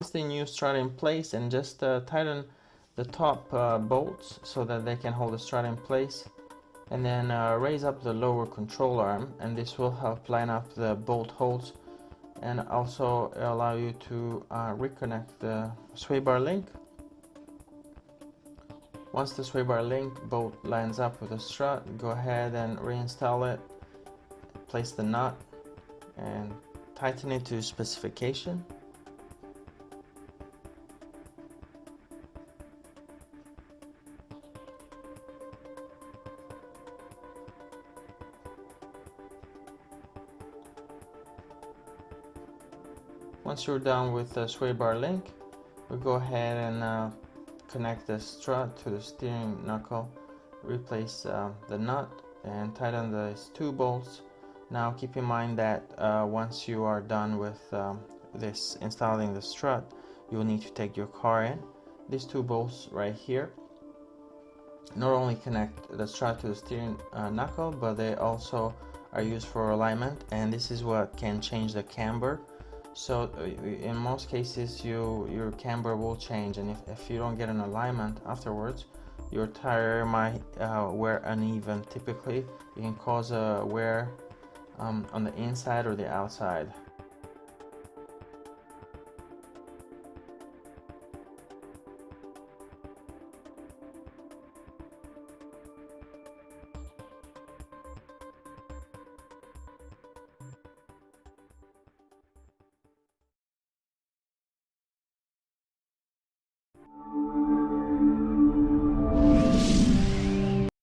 the new strut in place and just tighten the top bolts so that they can hold the strut in place, and then raise up the lower control arm, and this will help line up the bolt holes and also allow you to reconnect the sway bar link. Once the sway bar link bolt lines up with the strut, go ahead and reinstall it, place the nut and tighten it to specification. Once you're done with the sway bar link, we'll go ahead and connect the strut to the steering knuckle, replace the nut and tighten these two bolts. Now keep in mind that once you are done with installing the strut, you'll need to take your car in. These two bolts right here not only connect the strut to the steering knuckle, but they also are used for alignment, and this is what can change the camber. So in most cases your camber will change, and if you don't get an alignment afterwards, your tire might wear uneven. Typically it can cause a wear on the inside or the outside.